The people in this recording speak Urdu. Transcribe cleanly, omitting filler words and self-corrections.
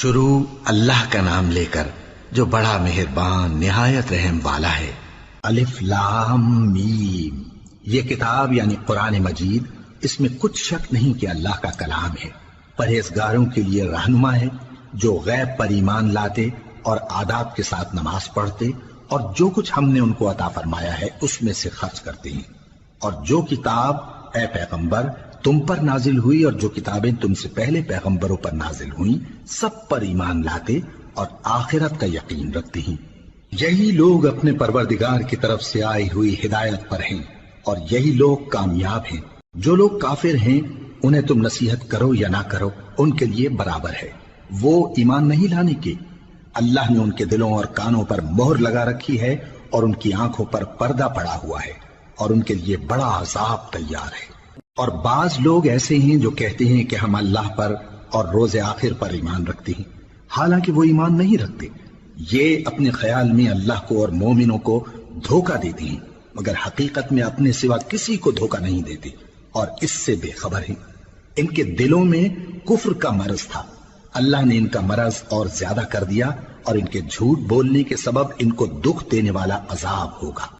شروع اللہ کا نام لے کر جو بڑا مہربان نہایت رحم والا ہے۔ الف لام میم، یہ کتاب یعنی قرآن مجید، اس میں کچھ شک نہیں کہ اللہ کا کلام ہے، پرہیزگاروں کے لیے رہنما ہے جو غیب پر ایمان لاتے اور آداب کے ساتھ نماز پڑھتے اور جو کچھ ہم نے ان کو عطا فرمایا ہے اس میں سے خرچ کرتے ہیں، اور جو کتاب اے پیغمبر تم پر نازل ہوئی اور جو کتابیں تم سے پہلے پیغمبروں پر نازل ہوئیں سب پر ایمان لاتے اور آخرت کا یقین رکھتے ہیں۔ یہی لوگ اپنے پروردگار کی طرف سے آئی ہوئی ہدایت پر ہیں اور یہی لوگ کامیاب ہیں۔ جو لوگ کافر ہیں انہیں تم نصیحت کرو یا نہ کرو ان کے لیے برابر ہے، وہ ایمان نہیں لانے کے۔ اللہ نے ان کے دلوں اور کانوں پر مہر لگا رکھی ہے اور ان کی آنکھوں پر پردہ پڑا ہوا ہے اور ان کے لیے بڑا عذاب تیار ہے۔ اور بعض لوگ ایسے ہیں جو کہتے ہیں کہ ہم اللہ پر اور روز آخر پر ایمان رکھتے ہیں، حالانکہ وہ ایمان نہیں رکھتے۔ یہ اپنے خیال میں اللہ کو اور مومنوں کو دھوکہ دیتے ہیں، مگر حقیقت میں اپنے سوا کسی کو دھوکہ نہیں دیتے اور اس سے بے خبر ہیں۔ ان کے دلوں میں کفر کا مرض تھا، اللہ نے ان کا مرض اور زیادہ کر دیا اور ان کے جھوٹ بولنے کے سبب ان کو دکھ دینے والا عذاب ہوگا۔